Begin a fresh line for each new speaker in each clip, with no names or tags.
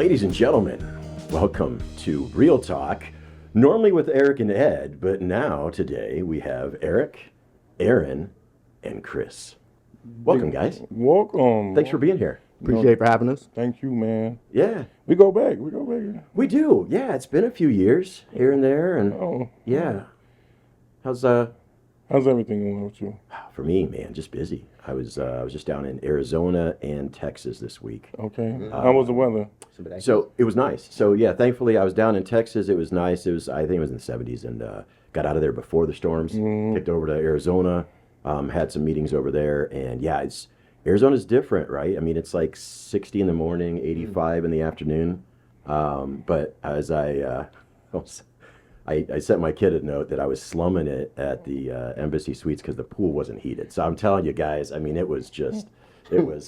Ladies and gentlemen, welcome to Real Talk. Normally with Eric and Ed, but now today we have Eric, Aaron, and Chris. Welcome, guys.
Welcome.
Thanks for being here.
Appreciate it for having us.
Thank you, man.
Yeah,
We go back. We go back.
we do. Yeah, it's been a few years here and there, and
Oh,
yeah. How's
how's everything going with you?
for me, man? Just busy. I was just down in Arizona and Texas this week.
Okay. How was the weather?
So it was nice. So yeah, thankfully I was down in Texas. It was nice. I think it was in the 70s, and got out of there before the storms. Kicked over to Arizona, had some meetings over there, and yeah, Arizona's different, right? I mean, it's like 60 in the morning, 85 in the afternoon. But as I sent my kid a note that I was slumming it at the Embassy Suites because the pool wasn't heated. So I'm telling you guys, I mean, it was,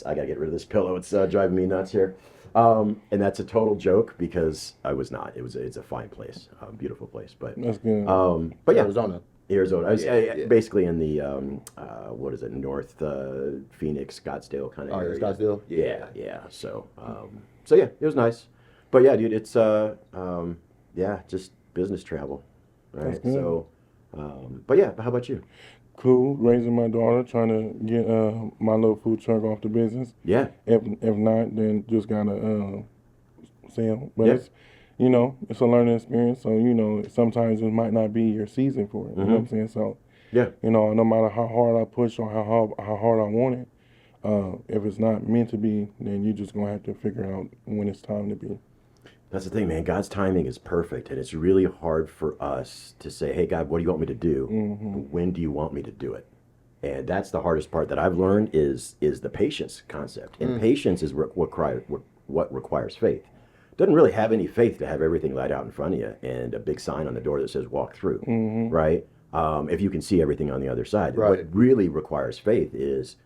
I got to get rid of this pillow. It's driving me nuts here. And that's a total joke because I was not. It's a fine place, beautiful place. But
That's good.
but yeah,
Arizona.
Arizona. I was
Yeah.
basically in the what is it, North Phoenix, Scottsdale kind of
Oh,
area.
yeah, Scottsdale?
Yeah. So yeah, it was nice. But yeah, dude, it's yeah, just business travel, right?
That's good.
So, but yeah, how about you?
Cool. Raising my daughter, trying to get my little food truck off the business.
Yeah,
If not, then just gotta sell. But
Yeah.
it's it's a learning experience. So sometimes it might not be your season for it. You know what I'm saying? So
yeah,
no matter how hard I push or how hard I want it, if it's not meant to be, then you're just gonna have to figure out when it's time to be.
that's the thing, man. God's timing is perfect, and it's really hard for us to say, "Hey, God, what do you want me to do? When do you want me to do it?" And that's the hardest part that I've learned is the patience concept. And patience is what requires faith. Doesn't really have any faith to have everything laid out in front of you and a big sign on the door that says "Walk through," right? If you can see everything on the other side.
Right.
What really requires faith is,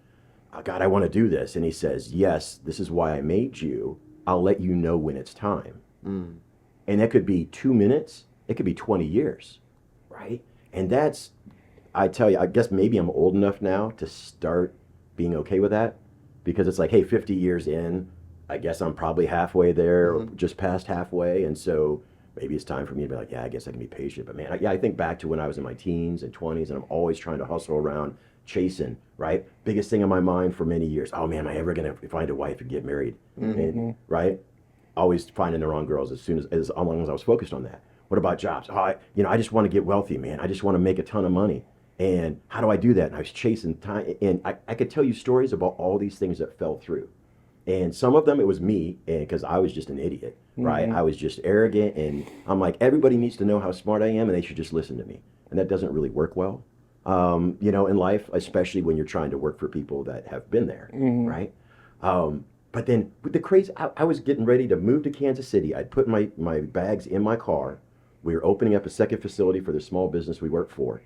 God, I want to do this, and He says, "Yes, this is why I made you. I'll let you know when it's time." And that could be 2 minutes. It could be 20 years, right? And that's, I tell you, I guess maybe I'm old enough now to start being okay with that, because it's like, hey, 50 years in, I guess I'm probably halfway there, or just past halfway, and so maybe it's time for me to be like, yeah, I guess I can be patient. But man, I think back to when I was in my teens and 20s, and I'm always trying to hustle around, chasing, right? Biggest thing on my mind for many years. Oh man, am I ever gonna find a wife and get married? And, right? Always finding the wrong girls as long as I was focused on that. What about jobs? Oh, I just want to get wealthy, man. I just want to make a ton of money. And how do I do that? And I was chasing time, and I could tell you stories about all these things that fell through. And some of them it was me, and because I was just an idiot, right? I was just arrogant, and I'm like, everybody needs to know how smart I am, and they should just listen to me. And that doesn't really work well, in life, especially when you're trying to work for people that have been there, right? But then with the crazy, I was getting ready to move to Kansas City. I'd put my bags in my car. We were opening up a second facility for the small business we worked for,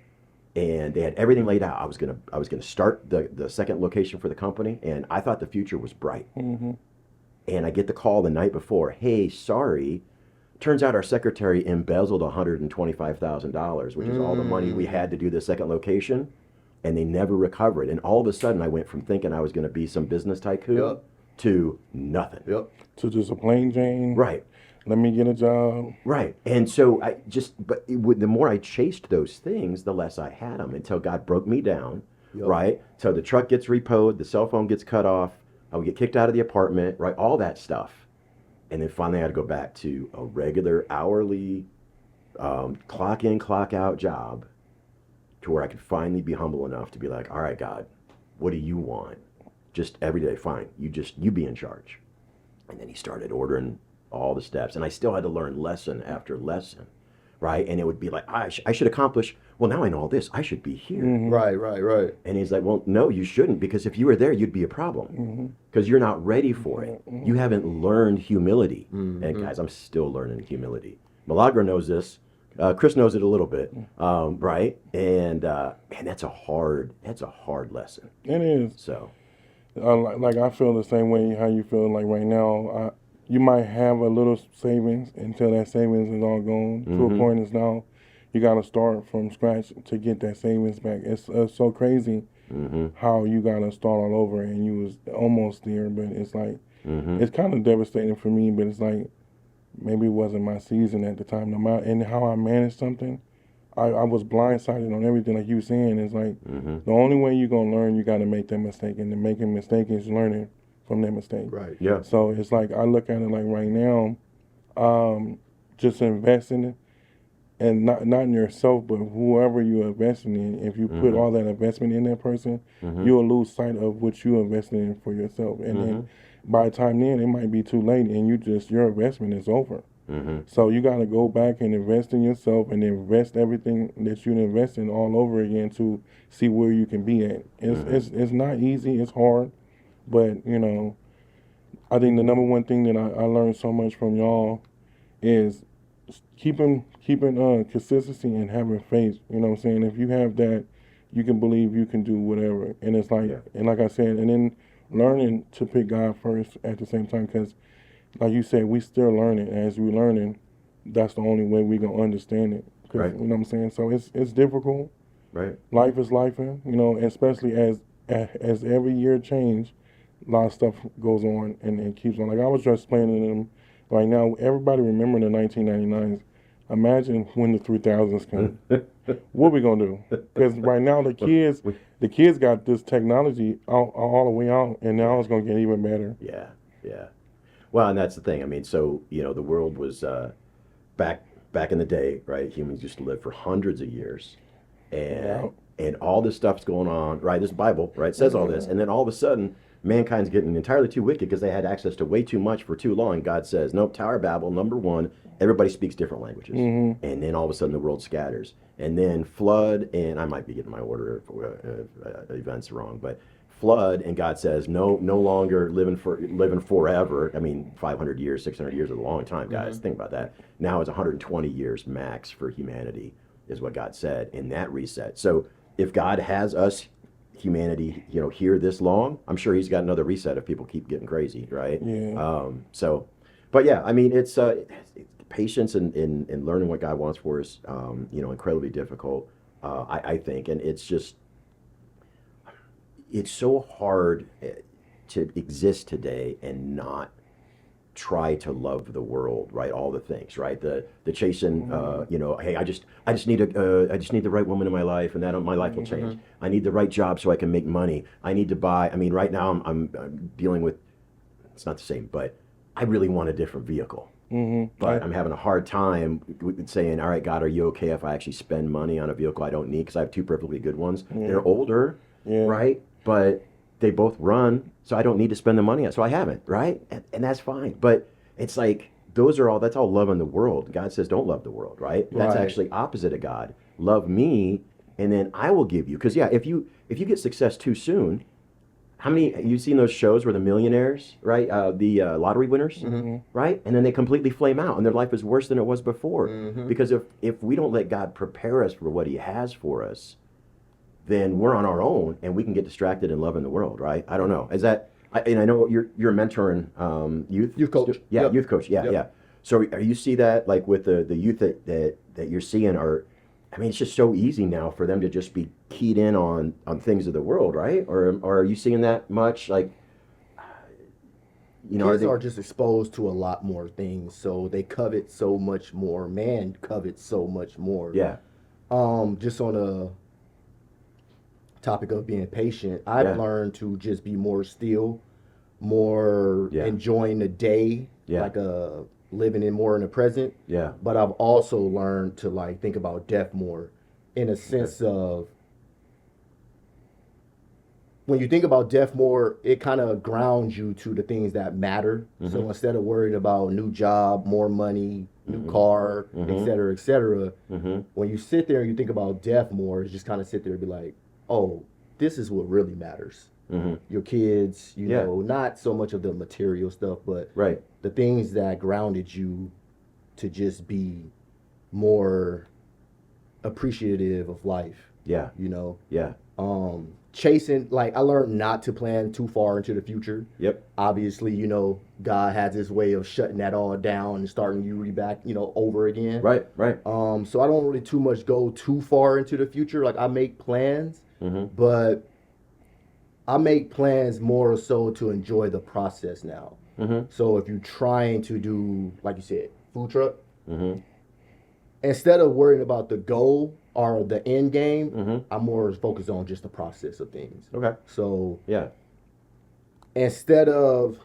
and they had everything laid out. I was gonna start the second location for the company, and I thought the future was bright. And I get the call the night before. Hey, sorry. Turns out our secretary embezzled $125,000, which is all the money we had to do the second location, and they never recovered. And all of a sudden, I went from thinking I was going to be some business tycoon
Yep.
to nothing.
Yep.
To just a plain Jane.
Right.
Let me get a job.
Right. And so the more I chased those things, the less I had them until God broke me down,
Yep.
right? So the truck gets repoed, the cell phone gets cut off, I would get kicked out of the apartment, right? All that stuff. And then finally I had to go back to a regular hourly clock in, clock out job to where I could finally be humble enough to be like, all right, God, what do you want? Just every day, fine. You be in charge. And then He started ordering all the steps, and I still had to learn lesson after lesson, right? And it would be like, I should accomplish, well, now I know all this, I should be here.
Right.
And He's like, well, no, you shouldn't, because if you were there, you'd be a problem, because you're not ready for it. You haven't learned humility. And guys, I'm still learning humility. Milagro knows this. Chris knows it a little bit, right? And man, that's a hard lesson.
It is.
So,
Like I feel the same way how you feel like right now. You might have a little savings until that savings is all gone. To a point is now you got to start from scratch to get that savings back. It's so crazy how you got to start all over and you was almost there, but it's like it's kind of devastating for me. But it's like maybe it wasn't my season at the time. And how I managed something, I was blindsided on everything. Like you were saying, it's like the only way you're gonna learn, you got to make that mistake, and the making mistake is learning from that mistake.
Right.
Yeah.
So it's like I look at it like right now, just investing, and not in yourself, but whoever you're investing in. If you put all that investment in that person, you'll lose sight of what you invested in for yourself. And then by the time then, it might be too late, and your investment is over. So you got to go back and invest in yourself, and invest everything that you invest in all over again to see where you can be at. It's not easy. It's hard, but you know, I think the number one thing that I learned so much from y'all is keeping consistency and having faith. You know what I'm saying? If you have that, you can believe you can do whatever. And it's like, and like I said, and then learning to pick God first at the same time, because like you said, we still learning. As we learning, that's the only way we gonna understand it.
Right.
You know what I'm saying? So it's difficult.
Right.
Life is life, you know, especially as every year change, a lot of stuff goes on and keeps on. Like I was just explaining to them right now, everybody remember the 1999s. Imagine when the 3000s come. What we gonna do? Because right now the kids got this technology all the way out, and now it's gonna get even better.
Yeah. Yeah. Well, and that's the thing. I mean, so you know, the world was back in the day, right? Humans used to live for hundreds of years, and all this stuff's going on, right? This Bible, right, says all this, and then all of a sudden, mankind's getting entirely too wicked because they had access to way too much for too long. God says, nope, Tower of Babel, number one, everybody speaks different languages, and then all of a sudden the world scatters, and then flood, and I might be getting my order of events wrong, but flood, and God says, no longer living forever. I mean, 500 years, 600 years is a long time, guys. Think about that. Now it's 120 years max for humanity, is what God said in that reset. So if God has us, humanity, you know, here this long, I'm sure He's got another reset if people keep getting crazy, right?
Yeah.
But yeah, I mean, it's patience in learning what God wants for us. You know, incredibly difficult, I think, and it's just. It's so hard to exist today and not try to love the world, right? All the things, right? The chasing, you know, hey, I just need the right woman in my life, and that my life will change. I need the right job so I can make money. I need to buy. I mean, right now I'm dealing with. It's not the same, but I really want a different vehicle. But I'm having a hard time with saying, all right, God, are you okay if I actually spend money on a vehicle I don't need? Because I have two perfectly good ones. They're older, right? But they both run, so I don't need to spend the money on. So I haven't, right? And that's fine. But it's like that's all loving the world. God says, don't love the world, right? That's actually opposite of God. Love me, and then I will give you. Because if you get success too soon, how many you've seen those shows where the millionaires, right? The lottery winners, right? And then they completely flame out, and their life is worse than it was before. Because if we don't let God prepare us for what He has for us, then we're on our own, and we can get distracted in loving the world, right? I don't know. Is that? And I know you're mentoring youth
coach.
Yeah,
Yep.
youth coach. Yeah, yeah. So are you see that like with the youth that you're seeing are? I mean, it's just so easy now for them to just be keyed in on things of the world, right? Or are you seeing that much? Like, you know,
Kids are just exposed to a lot more things, so they covet so much more. Man covets so much more.
Yeah.
Just on a topic of being patient, I've learned to just be more still, more enjoying the day, like living in the present.
Yeah.
But I've also learned to like think about death more, in a sense of when you think about death more, it kind of grounds you to the things that matter. So instead of worried about new job, more money, new car, et cetera, when you sit there and you think about death more, it's just kind of sit there and be like, oh, this is what really matters. Your kids, you know, not so much of the material stuff, but the things that grounded you to just be more appreciative of life.
Yeah.
You know?
Yeah.
Chasing, like I learned not to plan too far into the future.
Yep.
Obviously, you know, God has His way of shutting that all down and starting you back, you know, over again.
Right.
So I don't really too much go too far into the future. Like I make plans, but I make plans more so to enjoy the process now. So if you're trying to do, like you said, food truck, instead of worrying about the goal or the end game, I'm more focused on just the process of things.
Okay.
So
Yeah.
instead of,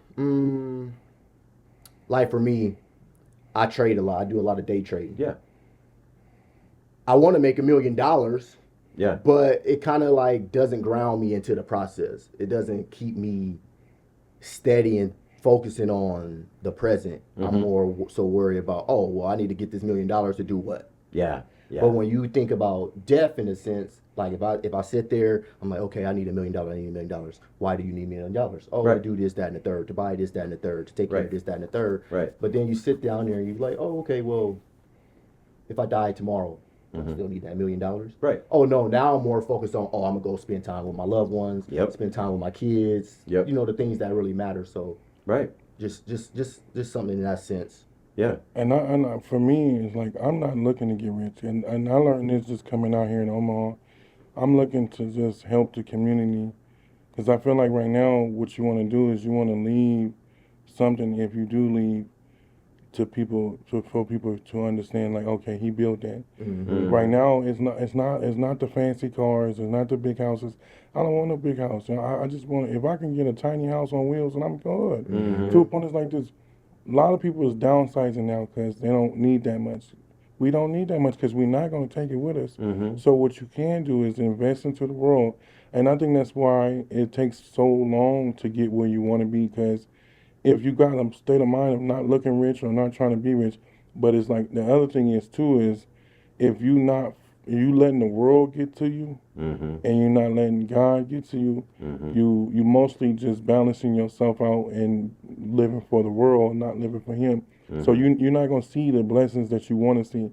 like for me, I trade a lot. I do a lot of day trading.
Yeah.
I want to make $1 million,
Yeah.
but it kind of like doesn't ground me into the process. It doesn't keep me steady and focusing on the present. I'm more so worried about, oh, well, I need to get this $1 million to do what?
Yeah. Yeah.
But when you think about death in a sense, like if I sit there, I'm like, okay, I need $1 million. I need $1 million. Why do you need $1 million? Oh, I
Right.
do this, that, and the third, to buy this, that, and the third, to take care of
Right.
this, that, and the third.
Right.
But then you sit down there and you're like, oh, okay, well, if I die tomorrow, I still need that $1 million.
Right.
Oh no, now I'm more focused on, oh, I'm gonna go spend time with my loved ones.
Yep.
Spend time with my kids.
Yep.
You know, the things that really matter. So
Right.
just something in that sense.
Yeah.
And for me, it's like I'm not looking to get rich, and I learned this just coming out here in Omaha. I'm looking to just help the community, because I feel like right now what you want to do is you want to leave something. If you do leave to people, for people to understand, like, okay, he built that. Right now, it's not the fancy cars, it's not the big houses. I don't want no big house. I just want, if I can get a tiny house on wheels, and I'm good. To a point, it's like this. A lot of people is downsizing now because they don't need that much. We don't need that much because we're not going to take it with us. So what you can do is invest into the world. And I think that's why it takes so long to get where you want to be, because if you got a state of mind of not looking rich or not trying to be rich, but it's like the other thing is too is if you letting the world get to you and you're not letting God get to you, you mostly just balancing yourself out and living for the world, not living for Him. So you're not gonna see the blessings that you want to see,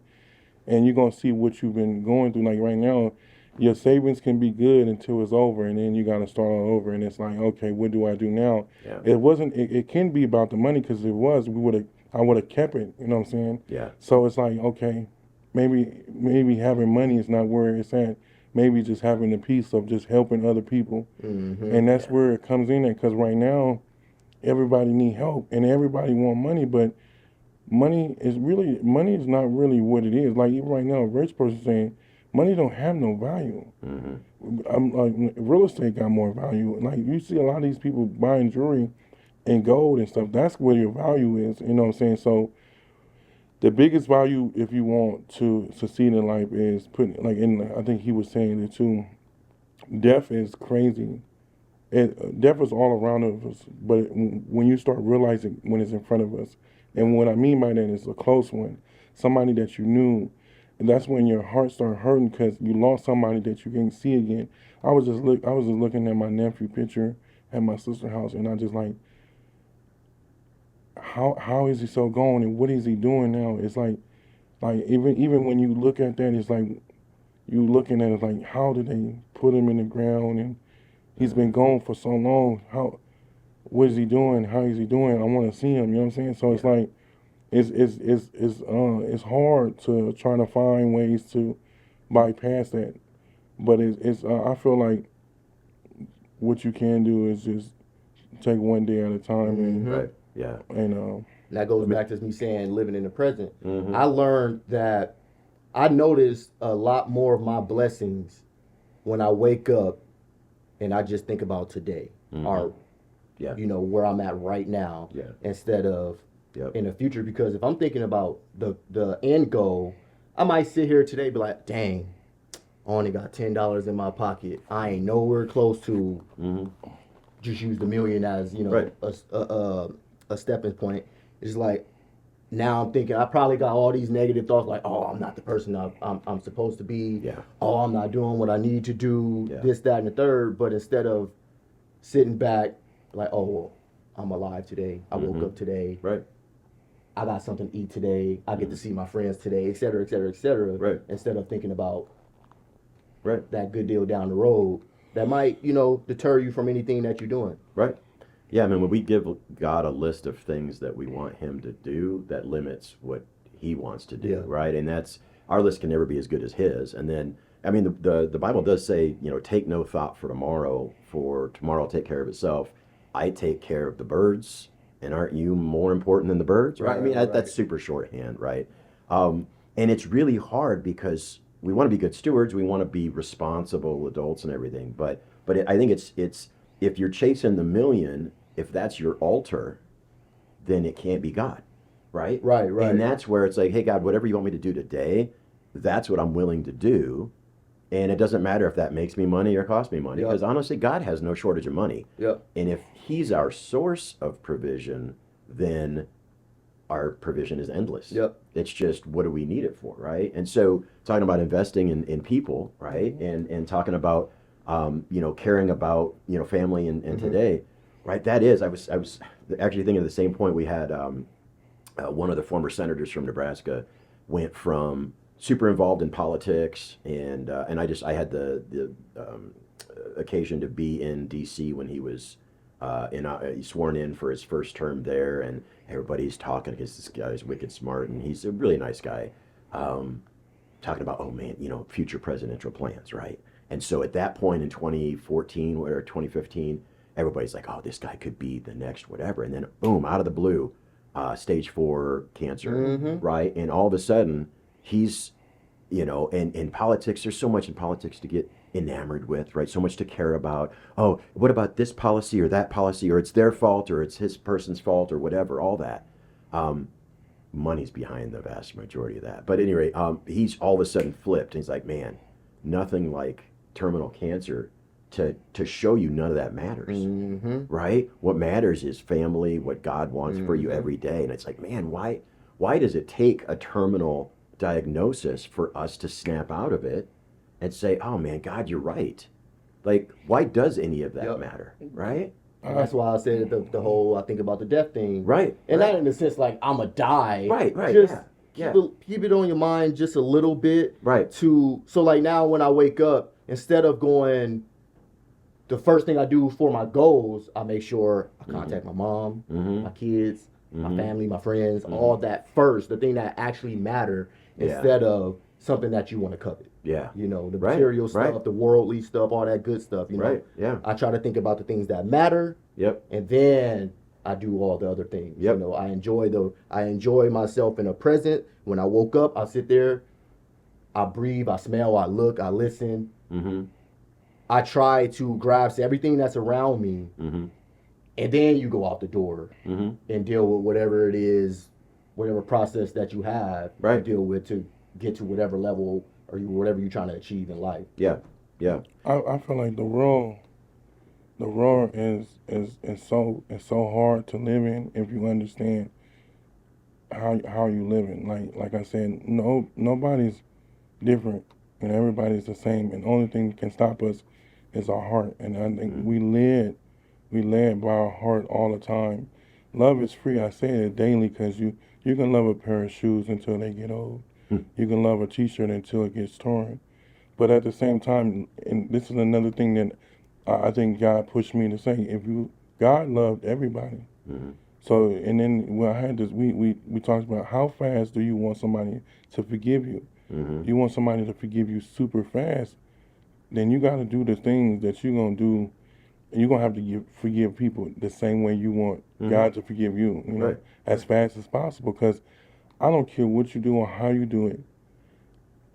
and you're gonna see what you've been going through. Like right now, your savings can be good until it's over, and then you got to start all over. And it's like, okay, what do I do now?
Yeah.
It wasn't. It can be about the money, because I would have kept it. You know what I'm saying?
Yeah.
So it's like, okay, maybe having money is not where it's at. Maybe just having the peace of just helping other people, and that's where it comes in at. Because right now, everybody need help and everybody want money, but money is not really what it is. Like even right now, a rich person saying money don't have no value. I'm like, real estate got more value. Like you see a lot of these people buying jewelry and gold and stuff. That's where your value is. You know what I'm saying? So the biggest value, if you want to succeed in life, is putting, like, in, I think he was saying it too, death is crazy. Death is all around us, but when you start realizing when it's in front of us, and what I mean by that is a close one, somebody that you knew, and that's when your heart started hurting because you lost somebody that you can't see again. I was just looking at my nephew picture at my sister's house, and I just like, how is he so gone, and what is he doing now? It's like even when you look at that, it's like you looking at it like, how did they put him in the ground, and he's been gone for so long. What is he doing? How is he doing? I want to see him. You know what I'm saying? So it's like, it's hard to try to find ways to bypass that, but I feel like what you can do is just take one day at a time, and
Right. Yeah.
And that goes back to me saying living in the present. I learned that I notice a lot more of my blessings when I wake up and I just think about today, or where I'm at right now, instead of in the future. Because if I'm thinking about the end goal, I might sit here today and be like, dang, I only got $10 in my pocket. I ain't nowhere close to just use the million as a stepping point. It's like, now I'm thinking I probably got all these negative thoughts, like, oh, I'm not the person I'm supposed to be.
Yeah.
Oh, I'm not doing what I need to do.
Yeah.
This, that, and the third. But instead of sitting back, like, oh, well, I'm alive today. I woke up today.
Right.
I got something to eat today. I get to see my friends today, et cetera, et cetera, et cetera.
Right.
Instead of thinking about
Right.
that good deal down the road that might, deter you from anything that you're doing.
Right. Yeah, I mean, when we give God a list of things that we want Him to do, that limits what He wants to do, right? And that's, our list can never be as good as His. And then, I mean, the Bible does say, take no thought for tomorrow will take care of itself. I take care of the birds And aren't you more important than the birds? Right. I mean,
Right.
that's super shorthand, right? And it's really hard because we want to be good stewards. We want to be responsible adults and everything. But I think it's if you're chasing the million, if that's your altar, then it can't be God, right?
Right, right.
And that's where it's like, hey, God, whatever you want me to do today, that's what I'm willing to do. And it doesn't matter if that makes me money or costs me money,
Yep.
because honestly, God has no shortage of money.
Yep.
And if He's our source of provision, then our provision is endless.
Yep.
It's just, what do we need it for, right? And so, talking about investing in people, right, and talking about, caring about, family and today, right? That is, I was actually thinking of the same point. We had one of the former senators from Nebraska went from super involved in politics, and I had the occasion to be in D.C. when he was sworn in for his first term there, and everybody's talking because this guy's wicked smart and he's a really nice guy, talking about, oh man, future presidential plans, right? And so at that point in 2014 or 2015, everybody's like, oh, this guy could be the next whatever, and then boom, out of the blue, stage 4 cancer, right? And all of a sudden, he's, and in politics, there's so much in politics to get enamored with, right? So much to care about. Oh, what about this policy or that policy, or it's their fault, or it's his person's fault, or whatever, all that. Money's behind the vast majority of that. But at any rate, he's all of a sudden flipped, and he's like, man, nothing like terminal cancer to show you none of that matters, right? What matters is family, what God wants for you every day. And it's like, man, why does it take a terminal diagnosis for us to snap out of it and say, oh man, God, you're right? Like, why does any of that matter, right?
And that's why I said the whole, I think about the death thing.
Right.
And
right.
not in the sense like I'm a die.
Right,
Just
yeah.
keep it on your mind just a little bit.
Right.
So like now when I wake up, instead of going, the first thing I do for my goals, I make sure I contact my mom, my kids, my family, my friends, all that first, the thing that actually matter, instead of something that you want to covet.
Yeah.
The material stuff, the worldly stuff, all that good stuff,
Right, yeah.
I try to think about the things that matter.
Yep.
And then I do all the other things.
Yep.
I enjoy myself in the present. When I woke up, I sit there, I breathe, I smell, I look, I listen. I try to grasp everything that's around me, and then you go out the door and deal with whatever it is, whatever process that you have to deal with to get to whatever level or whatever you're trying to achieve in life.
Yeah.
I feel like the world is so hard to live in if you understand how you living. Like I said, nobody's different and everybody's the same, and the only thing that can stop us is our heart. And I think we led by our heart all the time. Love is free. I say it daily because you can love a pair of shoes until they get old. You can love a t-shirt until it gets torn. But at the same time, and this is another thing that I think God pushed me to say, God loved everybody. So, and then when I had this, we talked about how fast do you want somebody to forgive you? You want somebody to forgive you super fast, then you got to do the things that you're going to do, and you're going to have to forgive people the same way you want God to forgive you,
Right.
as fast as possible, because I don't care what you do or how you do it.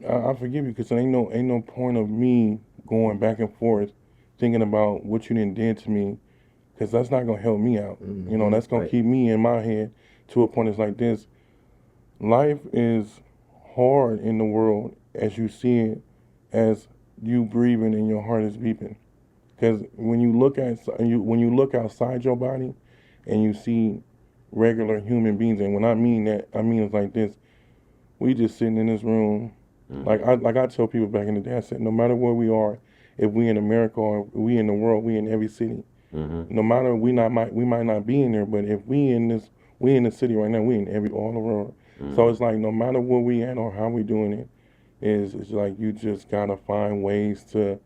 I forgive you because there ain't no point of me going back and forth thinking about what you did to me, because that's not going to help me out. That's going to keep me in my head to a point. It's like this. Life is hard in the world as you see it, as you breathing and your heart is beeping. Because when you look outside your body and you see regular human beings, and when I mean that, I mean it's like this. We just sitting in this room. Like I tell people back in the day, I said, no matter where we are, if we in America or we in the world, we in every city. No matter we might not be in there, but if we in the city right now, we in all the world. So it's like no matter where we at or how we doing it, it's like you just gotta find ways to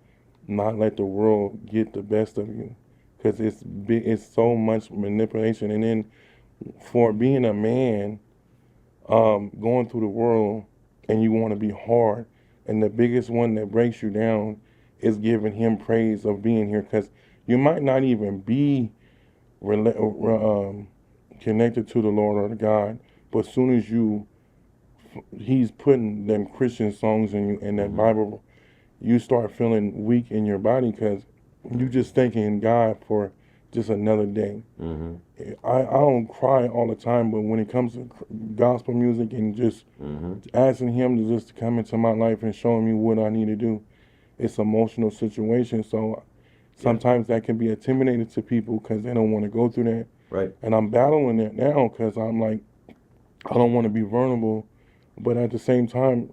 not let the world get the best of you, because it's so much manipulation. And then for being a man, going through the world, and you want to be hard, and the biggest one that breaks you down is giving him praise of being here, because you might not even be connected to the Lord or to God, but as soon as He's putting them Christian songs in you and that Bible, you start feeling weak in your body because you just thanking God for just another day. I don't cry all the time, but when it comes to gospel music and just asking Him to just come into my life and showing me what I need to do, it's an emotional situation. So sometimes that can be intimidating to people because they don't want to go through that.
Right.
And I'm battling that now because I'm like, I don't want to be vulnerable, but at the same time,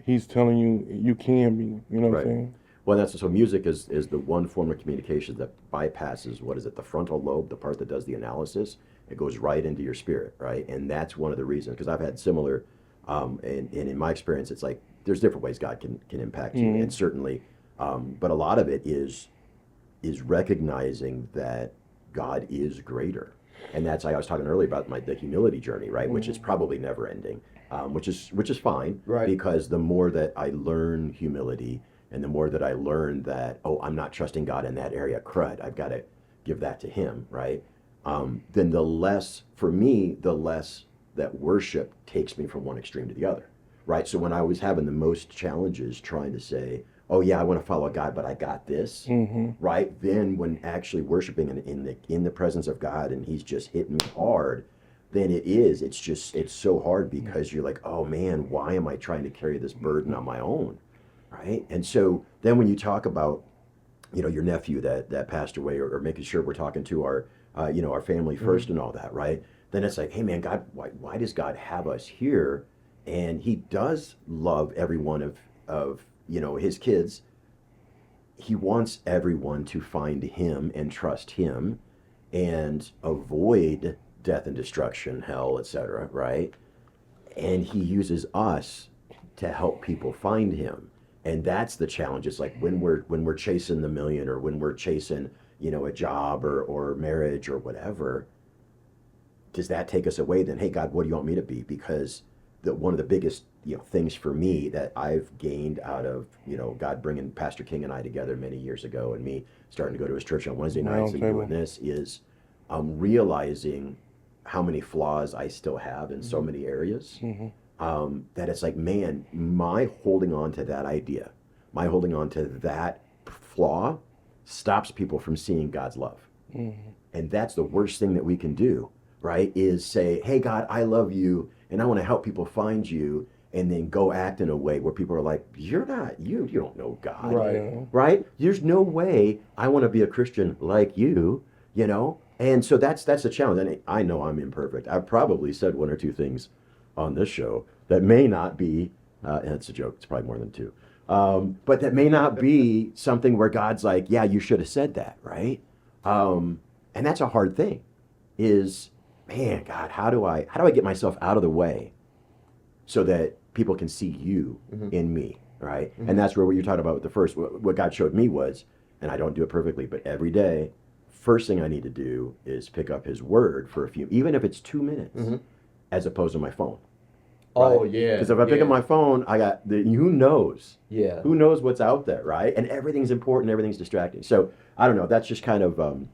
He's telling you you can be. You know what I'm saying?
Well, so music is the one form of communication that bypasses, what is it, the frontal lobe, the part that does the analysis. It goes right into your spirit, right? And that's one of the reasons, because I've had similar, and in my experience, it's like there's different ways God can impact you, and certainly, but a lot of it is recognizing that God is greater. And that's, I was talking earlier about the humility journey, right? Which is probably never ending, which is fine,
Right.
because the more that I learn humility, and the more that I learn that, oh, I'm not trusting God in that area, crud, I've got to give that to Him, right? Then the less that worship takes me from one extreme to the other, right? So when I was having the most challenges trying to say, oh yeah, I want to follow God, but I got this, right? Then when actually worshiping in the presence of God and He's just hitting me hard, then it's so hard because you're like, oh man, why am I trying to carry this burden on my own? Right. And so then when you talk about, your nephew that passed away, or making sure we're talking to our, our family first and all that, right? Then it's like, hey man, God, why does God have us here? And He does love every one of His kids. He wants everyone to find Him and trust Him and avoid death and destruction, hell, etc., right? And He uses us to help people find Him. And that's the challenge. It's like when we're chasing the million, or when we're chasing, a job or marriage or whatever, does that take us away? Then, hey God, what do you want me to be? Because one of the biggest things for me that I've gained out of God bringing Pastor King and I together many years ago, and me starting to go to his church on Wednesday nights and doing this, is realizing how many flaws I still have in so many areas. That it's like, man, my holding on to that idea, my holding on to that flaw stops people from seeing God's love. And that's the worst thing that we can do, right? Is say, hey God, I love you and I want to help people find you, and then go act in a way where people are like, you don't know God, right? There's no way I want to be a Christian like you, And so that's the challenge. And I know I'm imperfect. I've probably said one or two things on this show that may not be, and it's a joke, it's probably more than two, but that may not be something where God's like, yeah, you should have said that, right? And that's a hard thing, is, man, God, how do I get myself out of the way so that people can see you in me, right? And that's where what you're talking about with the first, what God showed me was, and I don't do it perfectly, but every day, first thing I need to do is pick up His Word for even if it's 2 minutes, as opposed to my phone.
Oh,
right?
yeah.
Because if I pick up my phone, I got who knows?
Yeah.
Who knows what's out there, right? And everything's important, everything's distracting. So I don't know. That's just kind of, and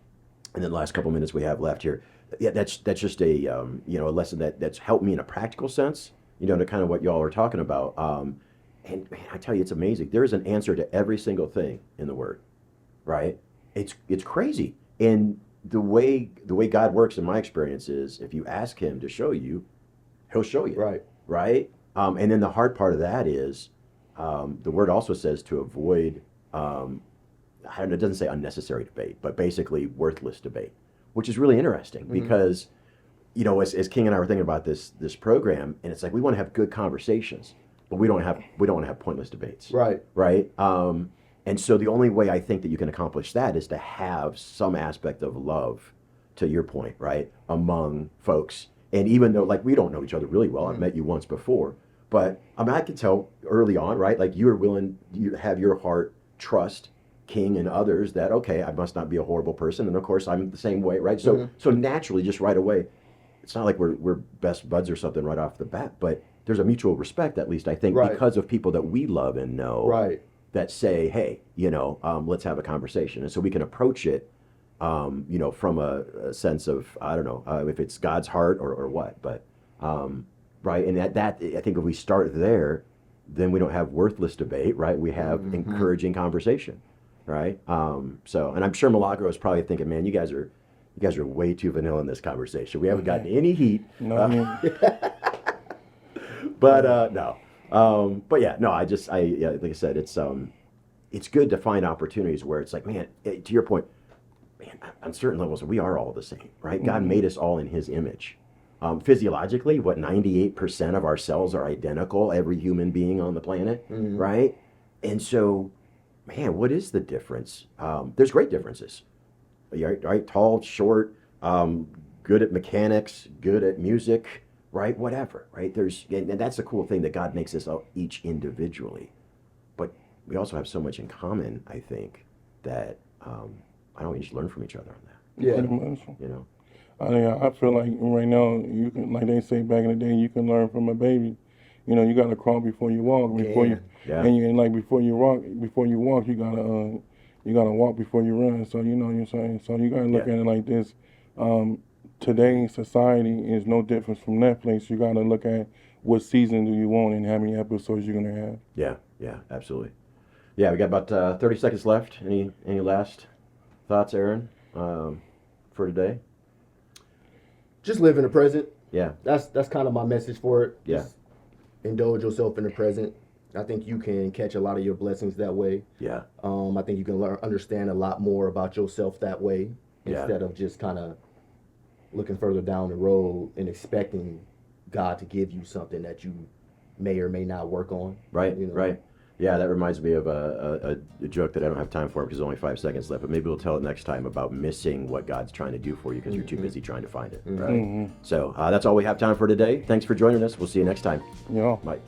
then the last couple minutes we have left here, yeah, that's just a a lesson that's helped me in a practical sense, to kind of what y'all are talking about. And man, I tell you, it's amazing. There is an answer to every single thing in the Word, right? It's crazy. And the way God works, in my experience, is if you ask Him to show you, He'll show you. Right? And then the hard part of that is, the Word also says to avoid, it doesn't say unnecessary debate, but basically worthless debate, which is really interesting because, as King and I were thinking about this program, and it's like, we want to have good conversations, but we don't want to have pointless debates. Right? And so the only way I think that you can accomplish that is to have some aspect of love, to your point, right, among folks. And even though, like, we don't know each other really well, I've met you once before, but I could tell early on, right, like, you were willing, you have your heart trust King and others that, okay, I must not be a horrible person, and of course I'm the same way, right? So naturally, just right away, it's not like we're best buds or something right off the bat, but there's a mutual respect, at least I think, because of people that we love and know, that say, hey, let's have a conversation, and so we can approach it you know, from a sense of, I don't know, if it's God's heart or what, but, right. And that, I think if we start there, then we don't have worthless debate, right? We have encouraging conversation, right? So, and I'm sure Milagro is probably thinking, man, you guys are way too vanilla in this conversation. We haven't gotten any heat.
No, I mean,
But no. But yeah, no. Yeah, like I said, it's good to find opportunities where it's like, man, to your point, man, on certain levels, we are all the same, right? God made us all in His image. Physiologically, 98% of our cells are identical, every human being on the planet, right? And so, man, what is the difference? There's great differences, right? Tall, short, good at mechanics, good at music, right? Whatever, right? And that's the cool thing, that God makes us all each individually, but we also have so much in common, I think, that I don't know, we just learn from each other on that,
Yeah.
pretty much.
you know?
I feel like right now, you can, like they say back in the day, you can learn from a baby. You know, you gotta crawl before you walk.
Yeah.
And like before you walk, you gotta walk before you run. So you know what I'm saying. So you gotta look
Yeah.
at it like this. Today's society is no different from Netflix. You gotta look at what season do you want and how many episodes you're gonna have.
Yeah, absolutely. Yeah, we got about 30 seconds left. Any last thoughts, Aaron, for today?
Just live in the present.
Yeah,
That's kind of my message for it.
Yeah.
Just indulge yourself in the present. I think you can catch a lot of your blessings that way.
yeah,
I think you can understand a lot more about yourself that way,
Yeah.
instead of just kind of looking further down the road and expecting God to give you something that you may or may not work on.
right,
You know?
right. Yeah, that reminds me of a joke that I don't have time for because there's only 5 seconds left, but maybe we'll tell it next time about missing what God's trying to do for you because you're too busy trying to find it, right? So that's all we have time for today. Thanks for joining us. We'll see you next time.
You know.
Bye.